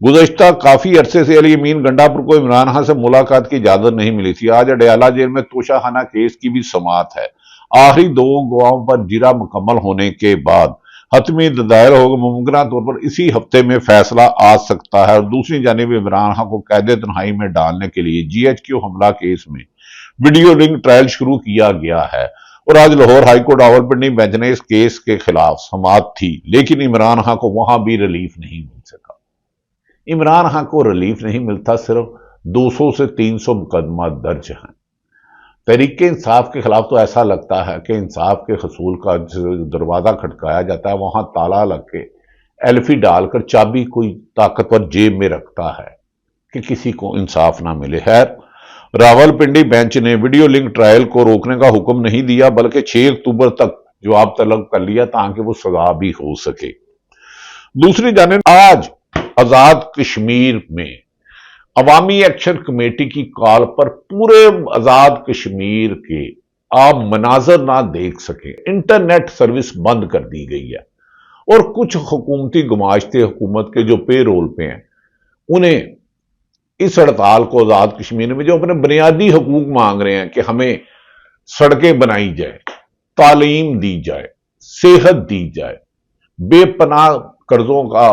گزشتہ کافی عرصے سے علی امین گنڈاپور کو عمران خان سے ملاقات کی اجازت نہیں ملی تھی۔ آج اڈیالہ جیل میں توشہ خانہ کیس کی بھی سماعت ہے۔ آخری 2 گواہوں پر جرا مکمل ہونے کے بعد حتمی دائر ہوگا۔ ممکنہ طور پر اسی ہفتے میں فیصلہ آ سکتا ہے۔ اور دوسری جانب عمران خان کو قید تنہائی میں ڈالنے کے لیے GHQ حملہ کیس میں ویڈیو لنک ٹرائل شروع کیا گیا ہے، اور آج Lahore high court Rawalpindi bench نے اس کیس کے خلاف سماعت تھی، لیکن عمران خان کو وہاں بھی ریلیف نہیں مل سکا۔ عمران خان کو ریلیف نہیں ملتا، صرف 200 سے 300 مقدمہ درج ہیں۔ تحریک انصاف کے خلاف تو ایسا لگتا ہے کہ انصاف کے حصول کا دروازہ کھٹکایا جاتا ہے، وہاں تالا لگ کے ایلفی ڈال کر چابی کوئی طاقتور جیب میں رکھتا ہے کہ کسی کو انصاف نہ ملے۔ خیر، راولپنڈی بینچ نے ویڈیو لنک ٹرائل کو روکنے کا حکم نہیں دیا، بلکہ 6 اکتوبر تک جواب طلب کر لیا تاکہ وہ سزا بھی ہو سکے۔ دوسری جانب آج آزاد کشمیر میں عوامی ایکشن کمیٹی کی کال پر پورے آزاد کشمیر کے آپ مناظر نہ دیکھ سکیں، انٹرنیٹ سروس بند کر دی گئی ہے، اور کچھ حکومتی گماشتے حکومت کے جو پے رول پہ ہیں انہیں اس ہڑتال کو آزاد کشمیر میں جو اپنے بنیادی حقوق مانگ رہے ہیں کہ ہمیں سڑکیں بنائی جائے، تعلیم دی جائے، صحت دی جائے، بے پناہ قرضوں کا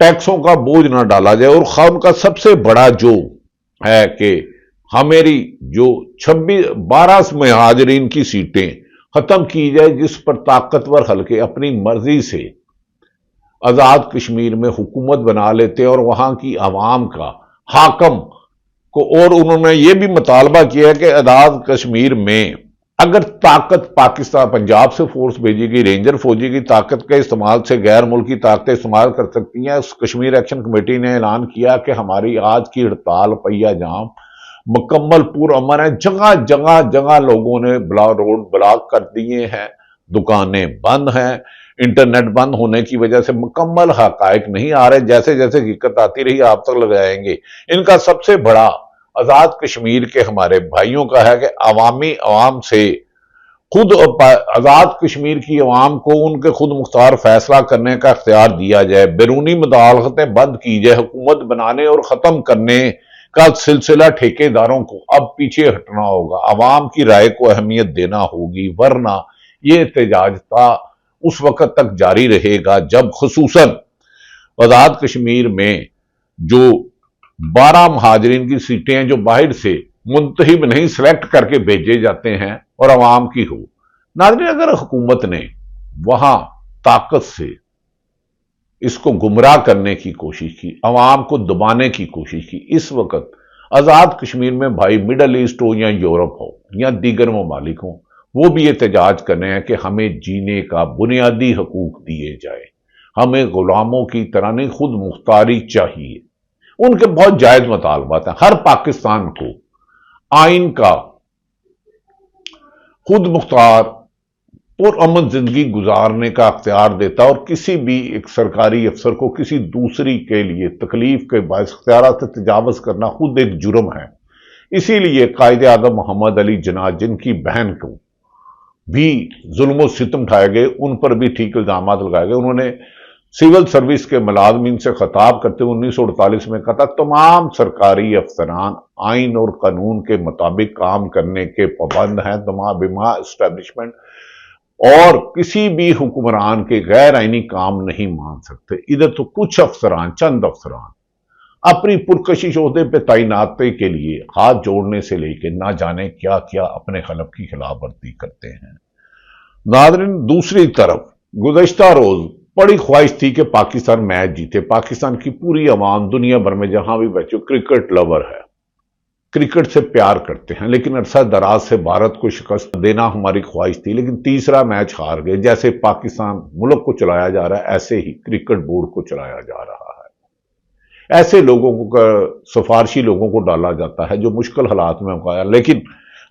ٹیکسوں کا بوجھ نہ ڈالا جائے، اور ان کا سب سے بڑا جو ہے کہ ہماری جو 12 مہاجرین کی سیٹیں ختم کی جائے، جس پر طاقتور حلقے اپنی مرضی سے آزاد کشمیر میں حکومت بنا لیتے اور وہاں کی عوام کا حاکم کو، اور انہوں نے یہ بھی مطالبہ کیا کہ آزاد کشمیر میں اگر طاقت پاکستان پنجاب سے فورس بھیجے گی، رینجر فوجی کی طاقت کے استعمال سے غیر ملکی طاقتیں استعمال کر سکتی ہیں۔ کشمیر ایکشن کمیٹی نے اعلان کیا کہ ہماری آج کی ہڑتال پہیا جام مکمل پرامن ہے۔ جگہ جگہ جگہ لوگوں نے روڈ بلاک کر دیے ہیں، دکانیں بند ہیں، انٹرنیٹ بند ہونے کی وجہ سے مکمل حقائق نہیں آ رہے، جیسے جیسے حقیقت آتی رہی آپ تک لگائیں گے۔ ان کا سب سے بڑا آزاد کشمیر کے ہمارے بھائیوں کا ہے کہ عوام سے خود آزاد کشمیر کی عوام کو ان کے خود مختار فیصلہ کرنے کا اختیار دیا جائے، بیرونی مداخلتیں بند کی جائے، حکومت بنانے اور ختم کرنے کا سلسلہ ٹھیکیداروں کو اب پیچھے ہٹنا ہوگا، عوام کی رائے کو اہمیت دینا ہوگی، ورنہ یہ احتجاج اس وقت تک جاری رہے گا جب خصوصاً آزاد کشمیر میں جو 12 مہاجرین کی سیٹیں ہیں جو باہر سے منتخب نہیں سلیکٹ کر کے بھیجے جاتے ہیں اور عوام کی ہو۔ ناظرین، اگر حکومت نے وہاں طاقت سے اس کو گمراہ کرنے کی کوشش کی، عوام کو دبانے کی کوشش کی، اس وقت آزاد کشمیر میں بھائی مڈل ایسٹ ہو یا یورپ ہو یا دیگر ممالک ہوں، وہ بھی احتجاج کرنے ہیں کہ ہمیں جینے کا بنیادی حقوق دیے جائے، ہمیں غلاموں کی طرح نہیں، خود مختاری چاہیے۔ ان کے بہت جائز مطالبات ہیں۔ ہر پاکستان کو آئین کا خود مختار پرامن زندگی گزارنے کا اختیار دیتا اور کسی بھی ایک سرکاری افسر کو کسی دوسری کے لیے تکلیف کے باعث اختیارات سے تجاوز کرنا خود ایک جرم ہے۔ اسی لیے قائد اعظم محمد علی جناح، جن کی بہن کو بھی ظلم و ستم اٹھائے گئے، ان پر بھی ٹھیک الزامات لگائے گئے، انہوں نے سول سروس کے ملازمین سے خطاب کرتے ہوئے 1948 میں کہا تھا تمام سرکاری افسران آئین اور قانون کے مطابق کام کرنے کے پابند ہیں، تمام بما اسٹیبلشمنٹ، اور کسی بھی حکمران کے غیر آئینی کام نہیں مان سکتے۔ ادھر تو کچھ افسران، چند افسران اپنی پرکشش عہدے پہ تعیناتی کے لیے ہاتھ جوڑنے سے لے کے نہ جانے کیا کیا اپنے حلف کی خلاف ورزی کرتے ہیں۔ ناظرین، دوسری طرف گزشتہ روز بڑی خواہش تھی کہ پاکستان میچ جیتے۔ پاکستان کی پوری عوام دنیا بھر میں جہاں بھی بچے کرکٹ لور ہے، کرکٹ سے پیار کرتے ہیں، لیکن عرصہ دراز سے بھارت کو شکست دینا ہماری خواہش تھی، لیکن تیسرا میچ ہار گئے۔ جیسے پاکستان ملک کو چلایا جا رہا ہے، ایسے ہی کرکٹ بورڈ کو چلایا جا رہا ہے۔ ایسے لوگوں کو، سفارشی لوگوں کو ڈالا جاتا ہے جو مشکل حالات میں ہوگا، لیکن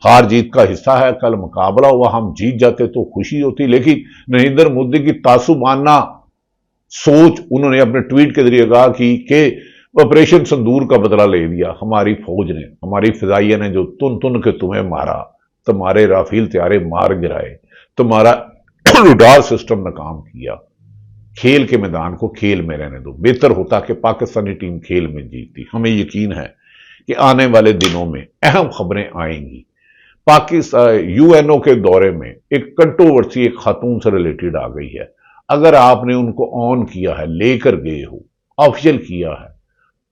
ہار جیت کا حصہ ہے۔ کل مقابلہ ہوا، ہم جیت جاتے تو خوشی ہوتی، لیکن نریندر مودی کی تعصبانہ سوچ، انہوں نے اپنے ٹویٹ کے ذریعے کہا کہ آپریشن سندور کا بدلہ لے لیا ہماری فوج نے، ہماری فضائیہ نے، جو تن تن کے تمہیں مارا، تمہارے رافیل طیارے مار گرائے، تمہارا ریڈار سسٹم ناکام کیا۔ کھیل کے میدان کو کھیل میں رہنے دو. بہتر ہوتا کہ پاکستانی ٹیم کھیل میں جیتی. ہمیں یقین ہے کہ آنے والے دنوں میں اہم خبریں آئیں گی. پاکستان یو این او کے دورے میں ایک کنٹروورسی ایک خاتون سے ریلیٹڈ آ گئی ہے. اگر آپ نے ان کو آن کیا ہے، لے کر گئے ہو، آفیشل کیا ہے،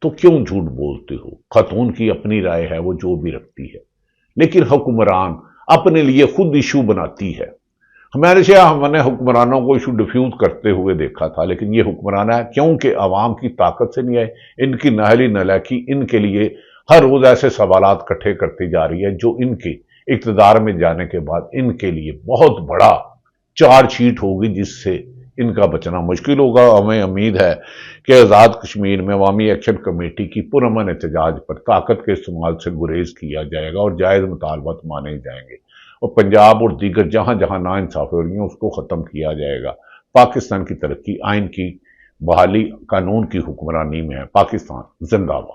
تو کیوں جھوٹ بولتے ہو؟ خاتون کی اپنی رائے ہے، وہ جو بھی رکھتی ہے، لیکن حکمران اپنے لیے خود ایشو بناتی ہے. ہمارے ہم نے حکمرانوں کو ایشو ڈیفیوز کرتے ہوئے دیکھا تھا، لیکن یہ حکمران ہے کیونکہ عوام کی طاقت سے نہیں آئے. ان کی نااہلی نالاکی ان کے لیے ہر روز ایسے سوالات کٹھے کرتی جا رہی ہے جو ان کے اقتدار میں جانے کے بعد ان کے لیے بہت بڑا چارج شیٹ ہوگی، جس سے ان کا بچنا مشکل ہوگا. ہمیں امید ہے کہ آزاد کشمیر میں عوامی ایکشن کمیٹی کی پرامن احتجاج پر طاقت کے استعمال سے گریز کیا جائے گا اور جائز مطالبات مانے جائیں گے، اور پنجاب اور دیگر جہاں جہاں ناانصافی ہو رہی ہیں اس کو ختم کیا جائے گا. پاکستان کی ترقی، آئین کی بحالی، قانون کی حکمرانی میں ہے. پاکستان زندہ باد.